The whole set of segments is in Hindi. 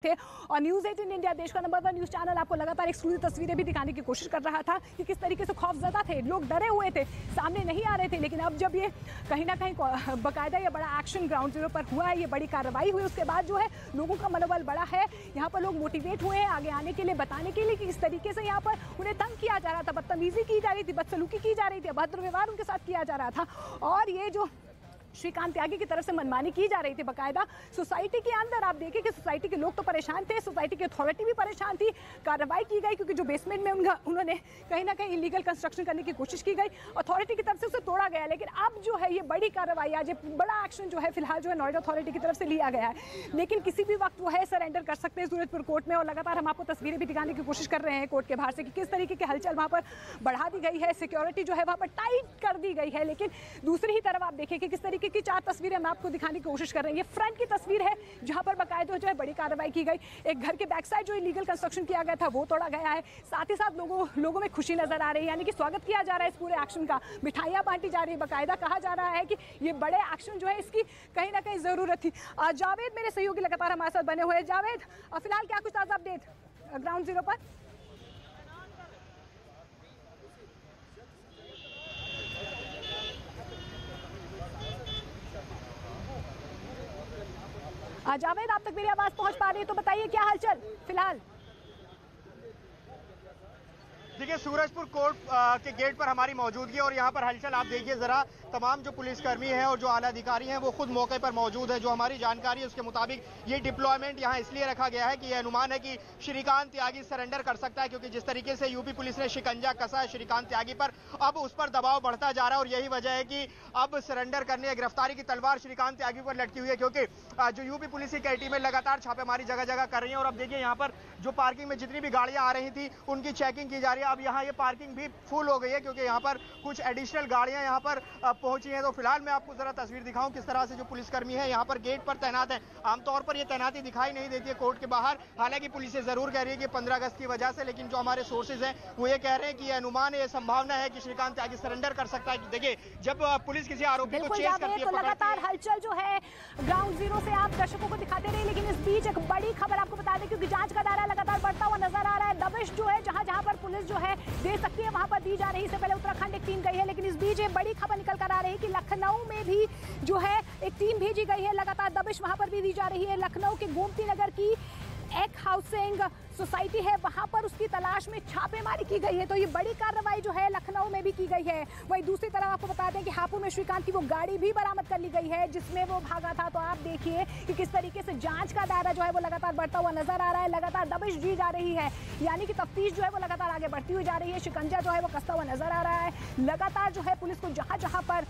थे और न्यूज़ 18 इंडिया देश का नंबर 1 न्यूज़ चैनल आपको लगातार एक्सक्लूसिव तस्वीरें भी दिखाने की कोशिश कर रहा था कि किस तरीके से खौफजदा थे लोग, डरे हुए थे, सामने नहीं आ रहे थे। लेकिन अब जब ये कहीं ना कहीं बाकायदा ये बड़ा एक्शन ग्राउंड जीरो पर हुआ है, ये बड़ी कार्रवाई हुई, उसके बाद जो है लोगों का मनोबल बढ़ा है। यहाँ पर लोग मोटिवेट हुए हैं आगे आने के लिए, बताने के लिए कि इस तरीके से यहाँ पर उन्हें तंग किया जा रहा था, बदतमीजी की जा रही थी, बदसलूकी की जा रही थी, अभद्र व्यवहार उनके साथ किया जा रहा था। और ये जो श्रीकांत त्यागी की तरफ से मनमानी की जा रही थी बाकायदा सोसाइटी के अंदर, आप देखिए कि सोसाइटी के लोग तो परेशान थे, सोसाइटी की अथॉरिटी भी परेशान थी। कार्रवाई की गई क्योंकि जो बेसमेंट में उन्होंने कहीं ना कहीं इलीगल कंस्ट्रक्शन करने की कोशिश की गई, अथॉरिटी की तरफ से उसे तोड़ा गया। लेकिन अब जो है ये बड़ी कार्रवाई, आज बड़ा एक्शन जो है फिलहाल जो है नोएडा अथॉरिटी की तरफ से लिया गया है। लेकिन किसी भी वक्त वो है सरेंडर कर सकते हैं सूरजपुर कोर्ट में, और लगातार हम आपको तस्वीरें भी दिखाने की कोशिश कर रहे हैं कोर्ट के बाहर से कि किस तरीके की हलचल वहाँ पर बढ़ा दी गई है, सिक्योरिटी जो है वहाँ पर टाइट कर दी गई है। लेकिन दूसरी ही तरफ आप देखिए कि किस तरीके की 4 तस्वीरें हम आपको दिखाने की कोशिश कर रहे हैं। ये फ्रंट की तस्वीर है जहां पर बाकायदा जो है बड़ी कार्रवाई की गई। एक घर के बैक साइड जो इलीगल कंस्ट्रक्शन किया गया था वो तोड़ा गया है। साथ ही साथ लोगों में खुशी नजर आ रही है, यानी कि स्वागत किया जा रहा है इस पूरे एक्शन का, मिठाइयां बांटी जा रही है, बाकायदा कहा जा रहा है कि ये बड़े एक्शन जो है इसकी कहीं ना कहीं जरूरत थी। जावेद मेरे सहयोगी लगातार हमारे साथ बने हुए हैं। जावेद, फिलहाल क्या कुछ ताजा अपडेट ग्राउंड जीरो पर? जावेद, आप तक मेरी आवाज पहुंच पा रही है तो बताइए क्या हालचाल फिलहाल? देखिए, सूरजपुर कोर्ट के गेट पर हमारी मौजूदगी और यहाँ पर हलचल आप देखिए जरा। तमाम जो पुलिसकर्मी हैं और जो आला अधिकारी हैं वो खुद मौके पर मौजूद है। जो हमारी जानकारी है उसके मुताबिक ये डिप्लॉयमेंट यहाँ इसलिए रखा गया है कि यह अनुमान है कि श्रीकांत त्यागी सरेंडर कर सकता है, क्योंकि जिस तरीके से यूपी पुलिस ने शिकंजा कसा है श्रीकांत त्यागी पर, अब उस पर दबाव बढ़ता जा रहा है। और यही वजह है कि अब सरेंडर करने या गिरफ्तारी की तलवार श्रीकांत त्यागी पर लटकी हुई है, क्योंकि जो यूपी पुलिस की कई टीमें लगातार छापेमारी जगह जगह कर रही है। और अब देखिए यहाँ पर जो पार्किंग में जितनी भी गाड़ियां आ रही थी उनकी चेकिंग की जा रही है। अब यहाँ ये पार्किंग भी फुल हो गई है क्योंकि यहाँ पर कुछ एडिशनल गाड़ियां यहाँ पर पहुंची हैं। तो फिलहाल मैं आपको जरा तस्वीर दिखाऊं किस तरह से जो पुलिसकर्मी है यहाँ पर गेट पर तैनात है। आमतौर पर ये तैनाती दिखाई नहीं देती है कोर्ट के बाहर, हालांकि पुलिस जरूर कह रही है कि 15 अगस्त की वजह से, लेकिन जो हमारे सोर्सेज हैं वो ये कह रहे हैं कि ये अनुमान है, ये संभावना है कि श्रीकांत त्यागी सरेंडर कर सकता है। देखिए, जब पुलिस किसी आरोपी को चेस करती है तो लगातार हलचल जो है ग्राउंड जीरो से आप दर्शकों को दिखाते रहे। लेकिन इस बीच एक बड़ी खबर आपको बता दें, क्योंकि जांच का दायरा लगातार बढ़ता हुआ नजर आ रहा है। दबिश जो है जहां जहां पर पुलिस जो है दे सकती है वहां पर दी जा रही है। इससे पहले उत्तराखंड एक टीम गई है, लेकिन इस बीच एक बड़ी खबर निकल कर आ रही है कि लखनऊ में भी जो है एक टीम भेजी गई है। लगातार दबिश वहां पर भी दी जा रही है। लखनऊ के गोमती नगर की एक हाउसिंग सोसाइटी है, वहां पर उसकी तलाश में छापेमारी की गई है। तो ये बड़ी कार्रवाई जो है लखनऊ में भी की गई है। वहीं दूसरी तरफ आपको बता दें कि हापुड़ में श्रीकांत की वो गाड़ी भी बरामद कर ली गई है जिसमें वो भागा था। तो आप देखिए कि किस तरीके से जांच का दायरा जो है वो लगातार बढ़ता हुआ नजर आ रहा है। लगातार दबिश दी जा रही है, यानी कि तफ्तीश जो है वो लगातार आगे बढ़ती हुई जा रही है। शिकंजा जो है वो कसता हुआ नजर आ रहा है। लगातार जो है पुलिस को जहां जहां पर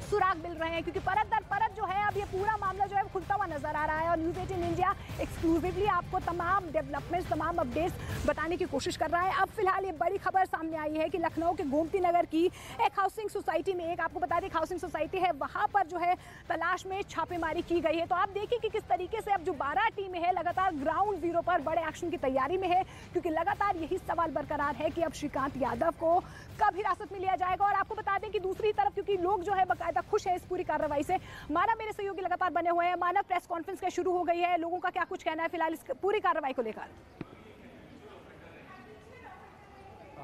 सुराग मिल रहे हैं, क्योंकि परत दर परत जो है अब ये पूरा मामला जो है खुलता हुआ नजर आ रहा है। और न्यूज़ 18 इंडिया एक्सक्लूसिवली आपको तमाम डेवलपमेंट्स, तमाम अपडेट्स बताने की कोशिश कर रहा है। अब फिलहाल ये बड़ी खबर सामने आई है कि लखनऊ के गोमती नगर की एक हाउसिंग सोसाइटी में, एक आपको बता दें हाउसिंग सोसाइटी है, वहां पर जो है तलाश में छापेमारी की गई है। तो आप देखिए कि किस तरीके से अब जो 12 टीमें हैं लगातार ग्राउंड जीरो पर बड़े एक्शन की तैयारी में है, क्योंकि लगातार यही सवाल बरकरार है कि अब श्रीकांत यादव को कब हिरासत में लिया जाएगा। और आपको बता दें कि दूसरी तरफ क्योंकि लोग जो है बाकायदा खुश है इस पूरी कार्रवाई से। मानव मेरे सहयोगी लगातार बने हुए हैं। मानव, प्रेस कॉन्फ्रेंस क्या शुरू हो गई है, लोगों का क्या कुछ कहना है फिलहाल इस पूरी कार्रवाई को लेकर?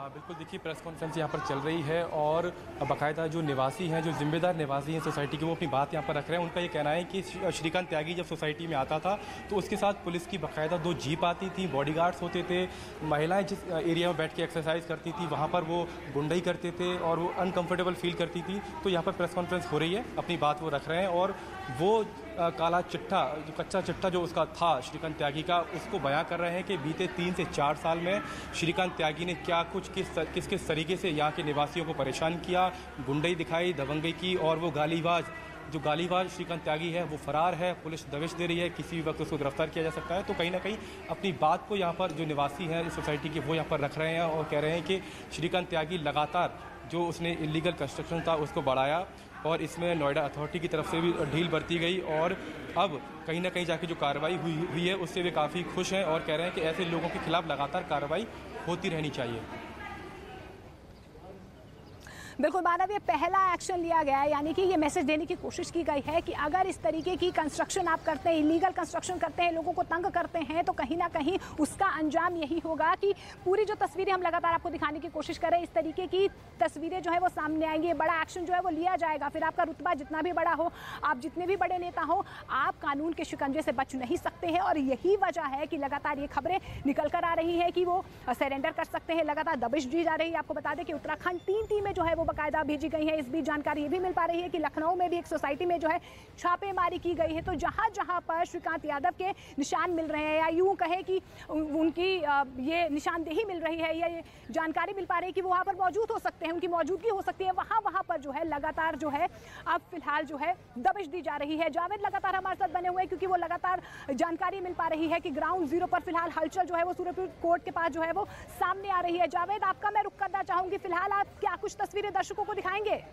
बिल्कुल, देखिए प्रेस कॉन्फ्रेंस यहाँ पर चल रही है और बाकायदा जो निवासी हैं, जो जिम्मेदार निवासी हैं सोसाइटी के, वो अपनी बात यहाँ पर रख रहे हैं। उनका ये कहना है कि श्रीकांत त्यागी जब सोसाइटी में आता था तो उसके साथ पुलिस की बाकायदा 2 जीप आती थी, बॉडीगार्ड्स होते थे, महिलाएं जिस एरिया में बैठ के एक्सरसाइज करती थी वहाँ पर वो गुंडाई करते थे और वो अनकम्फर्टेबल फील करती थी। तो यहाँ पर प्रेस कॉन्फ्रेंस हो रही है, अपनी बात वो रख रहे हैं और वो काला चिट्ठा, जो कच्चा चिट्ठा जो उसका था श्रीकांत त्यागी का, उसको बयां कर रहे हैं कि बीते 3 से 4 साल में श्रीकांत त्यागी ने क्या कुछ किस तरीके से यहाँ के निवासियों को परेशान किया, गुंडई दिखाई, दबंगई की। और वो गालीबाज श्रीकांत त्यागी है वो फरार है, पुलिस दबिश दे रही है, किसी भी वक्त उसको गिरफ्तार किया जा सकता है। तो कहीं ना कहीं अपनी बात को यहाँ पर जो निवासी हैं इस सोसाइटी के वो यहाँ पर रख रहे हैं और कह रहे हैं कि श्रीकांत त्यागी लगातार जो उसने इलीगल कंस्ट्रक्शन था उसको बढ़ाया और इसमें नोएडा अथॉरिटी की तरफ से भी ढील बरती गई। और अब कहीं ना कहीं जाके जो कार्रवाई हुई है उससे वे काफ़ी खुश हैं और कह रहे हैं कि ऐसे लोगों के खिलाफ लगातार कार्रवाई होती रहनी चाहिए। बिल्कुल मानव, ये पहला एक्शन लिया गया है, यानी कि ये मैसेज देने की कोशिश की गई है कि अगर इस तरीके की कंस्ट्रक्शन आप करते हैं, इलीगल कंस्ट्रक्शन करते हैं, लोगों को तंग करते हैं, तो कहीं ना कहीं उसका अंजाम यही होगा कि पूरी जो तस्वीरें हम लगातार आपको दिखाने की कोशिश करें, इस तरीके की तस्वीरें जो है वो सामने आएंगी, बड़ा एक्शन जो है वो लिया जाएगा। फिर आपका रुतबा जितना भी बड़ा हो, आप जितने भी बड़े नेता हो, आप कानून के शिकंजे से बच नहीं सकते हैं। और यही वजह है कि लगातार ये खबरें निकल कर आ रही है कि वो सरेंडर कर सकते हैं, लगातार दबिश दी जा रही है। आपको बता दें कि उत्तराखंड 3 टीमें जो है वो बाकायदा भेजी गई है। इस बीच जानकारी ये भी मिल पा रही है कि लखनऊ में भी एक सोसाइटी में जो है छापेमारी की गई है। तो जहां जहां पर श्रीकांत यादव के निशान मिल रहे हैं, या यूं कहे कि उनकी ये निशानदेही मिल रही है, या ये जानकारी मिल पा रही है कि वो वहां पर मौजूद हो सकते हैं, उनकी मौजूदगी हो सकती है, वहां पर जो है लगातार जो है अब फिलहाल जो है दबिश दी जा रही है। जावेद लगातार हमारे साथ बने हुए हैं, क्योंकि वो लगातार जानकारी मिल पा रही है कि ग्राउंड जीरो पर फिलहाल हलचल जो है वो सूरजपुर कोर्ट के पास जो है वो सामने आ रही है। जावेद, आपका मैं रुख करना चाहूंगी, फिलहाल आप क्या कुछ तस्वीरें दर्शकों को दिखाएंगे?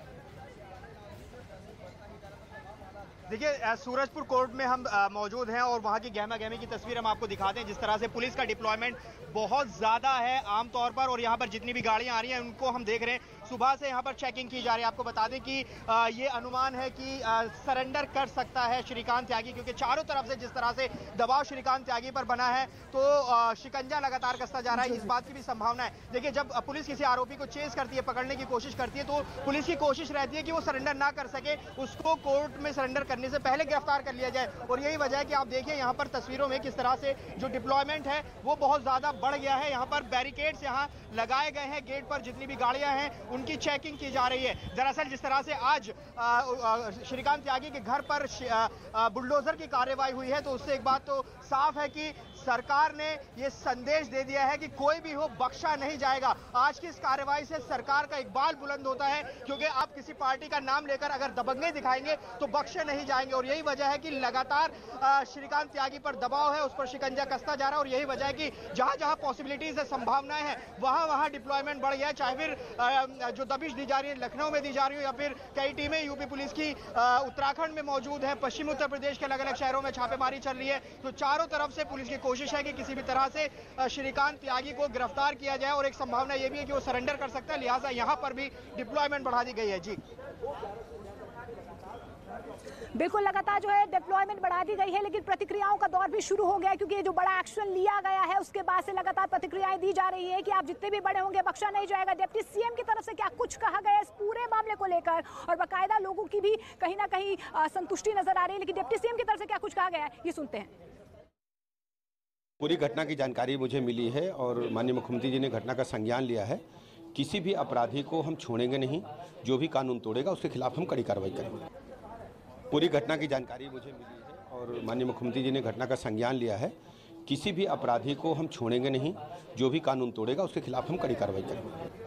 देखिए, सूरजपुर कोर्ट में हम मौजूद हैं और वहाँ की गहमा गहमी की तस्वीर हम आपको दिखाते हैं। जिस तरह से पुलिस का डिप्लॉयमेंट बहुत ज़्यादा है आमतौर पर, और यहाँ पर जितनी भी गाड़ियाँ आ रही हैं उनको हम देख रहे हैं। सुबह से यहाँ पर चेकिंग की जा रही है। आपको बता दें कि ये अनुमान है कि सरेंडर कर सकता है श्रीकांत त्यागी, क्योंकि चारों तरफ से जिस तरह से दबाव श्रीकांत त्यागी पर बना है, तो शिकंजा लगातार कसता जा रहा है। इस बात की भी संभावना है। देखिए, जब पुलिस किसी आरोपी को चेस करती है, पकड़ने की कोशिश करती है, तो पुलिस की कोशिश रहती है कि वो सरेंडर ना कर सके, उसको कोर्ट में सरेंडर करने से पहले गिरफ्तार कर लिया जाए। और यही वजह है कि आप देखिए यहाँ पर तस्वीरों में किस तरह से जो डिप्लॉयमेंट है वो बहुत ज्यादा बढ़ गया है। यहाँ पर बैरिकेड्स यहाँ लगाए गए हैं, गेट पर जितनी भी गाड़ियां हैं उनकी चेकिंग की जा रही है। दरअसल जिस तरह से आज श्रीकांत त्यागी के घर पर बुलडोजर की कार्रवाई हुई है, तो उससे एक बात तो साफ है कि सरकार ने ये संदेश दे दिया है कि कोई भी हो बख्शा नहीं जाएगा। आज की इस कार्रवाई से सरकार का इकबाल बुलंद होता है, क्योंकि आप किसी पार्टी का नाम लेकर अगर दबंगे दिखाएंगे तो बख्शे नहीं जाएंगे। और यही वजह है कि लगातार श्रीकांत त्यागी पर दबाव है, उस पर शिकंजा कसता जा रहा है। और यही वजह है कि जहां जहां पॉसिबिलिटीज है, संभावनाएं हैं, वहां वहां डिप्लॉयमेंट बढ़ गया है। चाहे फिर जो दबिश दी जा रही है लखनऊ में दी जा रही हो, या फिर कई टीमें यूपी पुलिस की उत्तराखंड में मौजूद है, पश्चिमी उत्तर प्रदेश के अलग अलग शहरों में छापेमारी चल रही है। तो चारों तरफ से पुलिस की कोशिश है कि किसी भी तरह से श्रीकांत त्यागी को गिरफ्तार किया जाए। और एक संभावना यह भी है कि वो सरेंडर कर सकता है, लिहाजा यहां पर भी डिप्लॉयमेंट बढ़ा दी गई है। जी बिल्कुल, लगातार जो है डिप्लॉयमेंट बढ़ा दी गई है, लेकिन प्रतिक्रियाओं का दौर भी शुरू हो गया, क्योंकि ये जो बड़ा एक्शन लिया गया है उसके बाद से लगातार प्रतिक्रियाएं दी जा रही है कि आप जितने भी बड़े होंगे बख्शा नहीं जाएगा। डिप्टी सीएम की तरफ से क्या कुछ कहा गया इस पूरे मामले को लेकर, और बाकायदा लोगों की भी कहीं ना कहीं संतुष्टि नजर आ रही है, लेकिन डिप्टी सीएम की तरफ से क्या कुछ कहा गया है, ये सुनते हैं। पूरी घटना की जानकारी मुझे मिली है और माननीय मुख्यमंत्री जी ने घटना का संज्ञान लिया है। किसी भी अपराधी को हम छोड़ेंगे नहीं, जो भी कानून तोड़ेगा उसके खिलाफ हम कड़ी कार्रवाई करेंगे। पूरी घटना की जानकारी मुझे मिली है और माननीय मुख्यमंत्री जी ने घटना का संज्ञान लिया है। किसी भी अपराधी को हम छोड़ेंगे नहीं, जो भी कानून तोड़ेगा उसके खिलाफ हम कड़ी कार्रवाई करेंगे।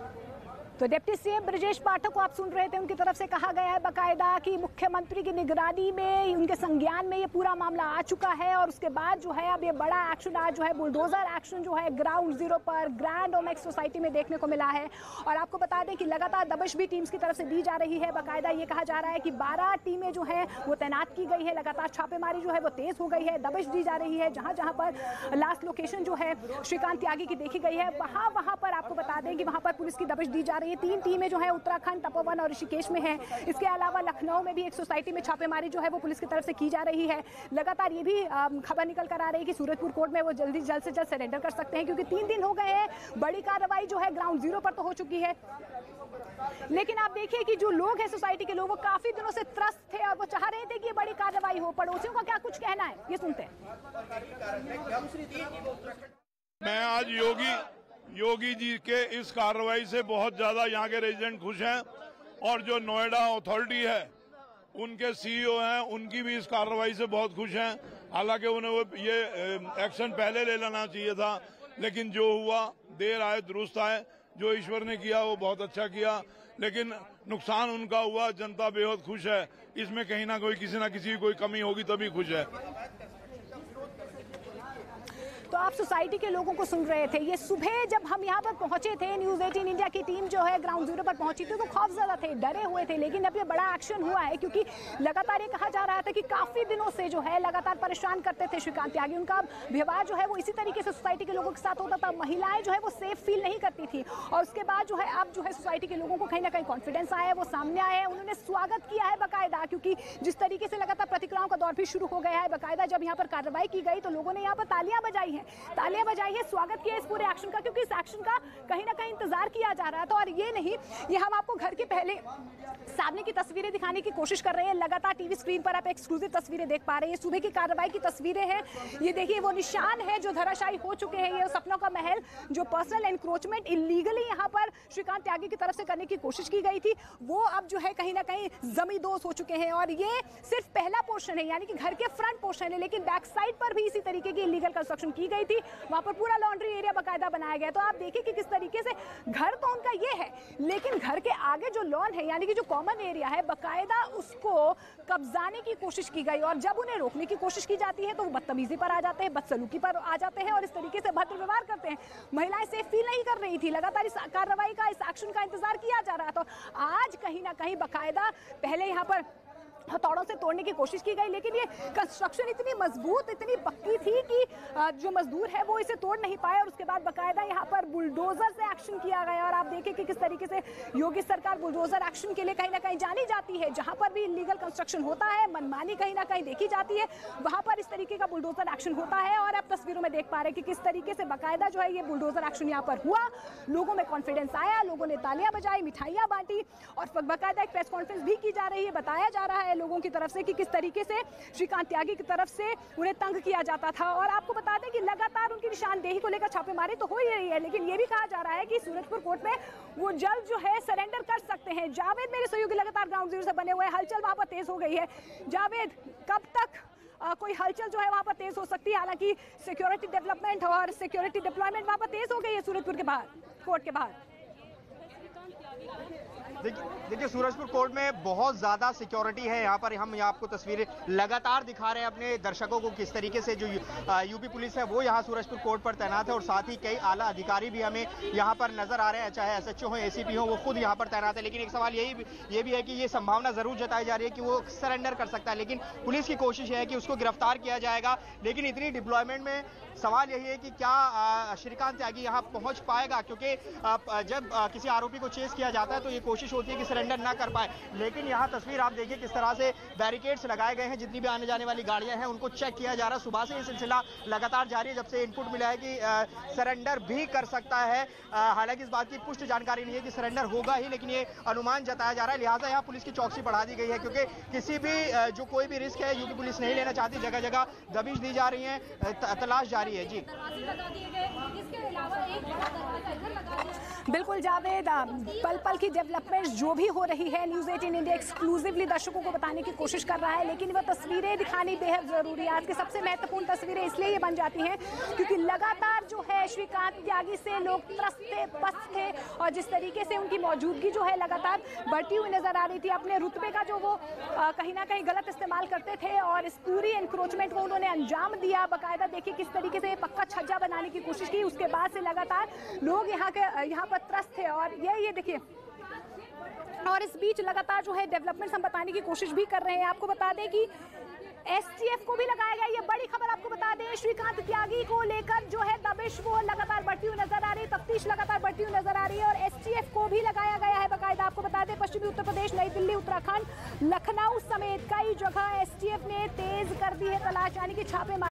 तो डिप्टी सीएम ब्रजेश पाठक को आप सुन रहे थे, उनकी तरफ से कहा गया है बाकायदा कि मुख्यमंत्री की निगरानी में, उनके संज्ञान में ये पूरा मामला आ चुका है। और उसके बाद जो है अब ये बड़ा एक्शन आज जो है बुलडोजर एक्शन जो है ग्राउंड जीरो पर ग्रैंड ओमेक्स सोसाइटी में देखने को मिला है। और आपको बता दें कि लगातार दबिश भी टीम्स की तरफ से दी जा रही है। बाकायदा ये कहा जा रहा है कि 12 टीमें जो है वो तैनात की गई है, लगातार छापेमारी जो है वो तेज हो गई है, दबिश दी जा रही है। जहां जहां पर लास्ट लोकेशन जो है श्रीकांत त्यागी की देखी गई है, वहां पर आपको बता दें कि वहां पर पुलिस की दबिश दी जा रही है। 3 टीमें जो है उत्तराखंड, तपोवन और ऋषिकेश में है। इसके अलावा लखनऊ में भी एक सोसाइटी में छापेमारी जो है वो पुलिस की तरफ से की जा रही है। लगातार ये भी खबर निकल कर आ रही है कि सूरजपुर कोर्ट में वो जल्द से जल्द सरेंडर कर सकते हैं, क्योंकि 3 दिन हो गए हैं। बड़ी कार्रवाई जो है ग्राउंड जीरो पर तो हो चुकी है, लेकिन आप देखिए कि जो लोग हैं सोसाइटी के लोग, वो काफी दिनों से त्रस्त थे और वो चाह रहे थे कि ये बड़ी कार्रवाई हो। पड़ोसियों का क्या कुछ कहना है, ये सुनते हैं। मैं आज योगी जी के इस कार्रवाई से बहुत ज्यादा यहाँ के रेजिडेंट खुश हैं, और जो नोएडा अथॉरिटी है उनके सीईओ हैं, उनकी भी इस कार्रवाई से बहुत खुश हैं। हालांकि उन्हें ये एक्शन पहले ले लेना चाहिए था, लेकिन जो हुआ देर आए दुरुस्त आए। जो ईश्वर ने किया वो बहुत अच्छा किया, लेकिन नुकसान उनका हुआ। जनता बेहद खुश है, इसमें कहीं ना कोई किसी ना किसी की कोई कमी होगी तभी खुश है। तो आप सोसाइटी के लोगों को सुन रहे थे। ये सुबह जब हम यहाँ पर पहुंचे थे, न्यूज़ 18 इंडिया की टीम जो है ग्राउंड जीरो पर पहुंची थी, तो खौफजदा थे, डरे हुए थे। लेकिन अब ये बड़ा एक्शन हुआ है, क्योंकि लगातार ये कहा जा रहा था कि काफी दिनों से जो है लगातार परेशान करते थे श्रीकांत त्यागी। उनका व्यवहार जो है वो इसी तरीके से सोसाइटी के लोगों के साथ होता था। महिलाएं जो है वो सेफ फील नहीं करती थी, और उसके बाद जो है अब जो है सोसाइटी के लोगों को कहीं ना कहीं कॉन्फिडेंस आया है, वो सामने आए हैं। उन्होंने स्वागत किया है बाकायदा, क्योंकि जिस तरीके से लगातार प्रतिक्रियाओं का दौर भी शुरू हो गया है। बाकायदा जब यहाँ पर कार्रवाई की गई तो लोगों ने यहाँ पर तालियां बजाई है, स्वागत किया इस पूरे एक्शन का, क्योंकि इस एक्शन का कहीं ना कहीं इंतजार किया जा रहा था। और ये नहीं, ये हम आपको घर के पहले सामने की तस्वीरें दिखाने की कोशिश कर रहे हैं। लगातार टीवी स्क्रीन पर आप एक्सक्लूसिव तस्वीरें देख पा रहे हैं। सुबह की कार्रवाई की तस्वीरें हैं। ये देखिए वो निशान है जो धराशायी हो चुके हैं। ये सपनों का महल, जो पर्सनल एनक्रोचमेंट इलीगली यहाँ पर श्रीकांत त्यागी की तरफ से करने की कोशिश की गई थी, वो अब जो है कहीं ना कहीं जमींदोज हो चुके हैं। और ये सिर्फ पहला पोर्शन है, यानी कि घर के फ्रंट पोर्शन है, लेकिन बैक साइड पर भी इसी तरीके की इलीगल कंस्ट्रक्शन की गई थी। वहां पर पूरा लॉन्ड्री एरिया बाकायदा बनाया गया। तो आप देखिए कि किस तरीके से घर तो उनका ये है, लेकिन घर के आगे जो लॉन है, यानी कि जो कॉमन एरिया है, बाकायदा उसको कब्जाने की कोशिश की गई। और जब उन्हें रोकने की कोशिश की जाती है तो वो बदतमीजी पर आ जाते हैं, बदसलूकी पर आ जाते हैं, और इस तरीके से भद्र व्यवहार करते हैं। महिलाएं सेफ फील नहीं कर रही थी। लगातार इस कार्रवाई का, इस एक्शन का इंतजार किया जा रहा था। आज कहीं ना कहीं बाकायदा पहले यहाँ पर हथौड़ों से तोड़ने की कोशिश की गई, लेकिन ये कंस्ट्रक्शन इतनी मजबूत, इतनी पक्की थी कि जो मजदूर है वो इसे तोड़ नहीं पाए। और उसके बाद बाकायदा यहाँ पर बुलडोजर से एक्शन किया गया। और आप देखें कि किस तरीके से योगी सरकार बुलडोजर एक्शन के लिए कहीं ना कहीं जानी जाती है। जहाँ पर भी इलीगल कंस्ट्रक्शन होता है, मनमानी कहीं ना कहीं देखी जाती है, वहाँ पर इस तरीके का बुलडोजर एक्शन होता है। और आप तस्वीरों में देख पा रहे हैं कि किस तरीके से बाकायदा जो है ये बुलडोजर एक्शन यहाँ पर हुआ। लोगों में कॉन्फिडेंस आया, लोगों ने तालियां बजाई, मिठाइयां बांटी, और बाकायदा एक प्रेस कॉन्फ्रेंस भी की जा रही है। बताया जा रहा है लोगों की तरफ से कि किस तरीके से श्रीकांत त्यागी की तरफ से उन्हें तंग किया जाता था। और आपको बता दें कि लगातार उनकी निशानदेही को लेकर छापेमारी तो हो ही रही है, लेकिन ये भी कहा जा रहा है कि सूरजपुर कोर्ट में वो जल्द जो है सरेंडर कर सकते हैं। जावेद मेरे सहयोगी लगातार ग्राउंड जीरो से बने हुए हैं। हलचल वहां पर तेज हो गई है। जावेद, कब तक कोई हलचल जो है वहां पर तेज हो सकती है? हालांकि सिक्योरिटी डेवलपमेंट और सिक्योरिटी डिप्लॉयमेंट वहां पर तेज हो गई है सूरजपुर के बाहर, कोर्ट के बाहर। देखिए सूरजपुर कोर्ट में बहुत ज्यादा सिक्योरिटी है। यहाँ पर हम आपको तस्वीरें लगातार दिखा रहे हैं अपने दर्शकों को, किस तरीके से जो यूपी पुलिस है वो यहाँ सूरजपुर कोर्ट पर तैनात है, और साथ ही कई आला अधिकारी भी हमें यहाँ पर नजर आ रहे हैं, चाहे एसएचओ हो, एसीपी हो, वो खुद यहाँ पर तैनात है। लेकिन एक सवाल ये भी है कि ये संभावना जरूर जताई जा रही है कि वो सरेंडर कर सकता है, लेकिन पुलिस की कोशिश है कि उसको गिरफ्तार किया जाएगा। लेकिन इतनी डिप्लॉयमेंट में सवाल यही है कि क्या श्रीकांत त्यागी यहाँ पहुंच पाएगा, क्योंकि जब किसी आरोपी को चेस किया जाता है तो ये कोशिश होती है कि सरेंडर ना कर पाए। लेकिन यहाँ तस्वीर आप देखिए किस तरह से बैरिकेड्स लगाए गए हैं, जितनी भी आने जाने वाली गाड़ियां हैं उनको चेक किया जा रहा है। सुबह से ये सिलसिला लगातार जारी है, जब से इनपुट मिला है कि सरेंडर भी कर सकता है। हालांकि इस बात की पुष्ट जानकारी नहीं है कि सरेंडर होगा ही, लेकिन ये अनुमान जताया जा रहा है। लिहाजा यहाँ पुलिस की चौकसी बढ़ा दी गई है, क्योंकि किसी भी जो कोई भी रिस्क है यूपी पुलिस नहीं लेना चाहती। जगह जगह दबिश दी जा रही है, तलाश जारी है। जी बिल्कुल जावेद, पल पल की डेवलपमेंट जो भी हो रही है, न्यूज़ 18 इंडिया एक्सक्लूसिवली दर्शकों को बताने की कोशिश कर रहा है, लेकिन वह तस्वीरें दिखानी बेहद जरूरी है। आज की सबसे महत्वपूर्ण तस्वीरें इसलिए ये बन जाती हैं क्योंकि लगातार जो है श्रीकांत त्यागी से लोग त्रस्त थे, पस्त थे, और जिस तरीके से उनकी मौजूदगी जो है लगातार बढ़ती हुई नजर आ रही थी। अपने रुतबे का जो वो कहीं ना कहीं गलत इस्तेमाल करते थे, और इस पूरी एनक्रोचमेंट को उन्होंने अंजाम दिया। बाकायदा देखिए किस तरीके से पक्का छज्जा बनाने की कोशिश की, उसके बाद से लगातार लोग यहाँ पर त्रस्त थे। और ये देखिए, और इस बीच लगातार जो है डेवलपमेंट हम बताने की कोशिश भी कर रहे हैं। आपको बता दें कि एसटीएफ को भी लगाया गया। ये बड़ी खबर आपको बता दें, श्रीकांत त्यागी को लेकर जो है दबिश वो लगातार बढ़ती हुई नजर आ रही है, तफ्तीश लगातार बढ़ती हुई नजर आ रही है, और एसटीएफ को भी लगाया गया है बाकायदा। आपको बता दें पश्चिमी उत्तर प्रदेश, नई दिल्ली, उत्तराखंड, लखनऊ समेत कई जगह एसटीएफ ने तेज कर दी है तलाश, यानी कि छापेमारी।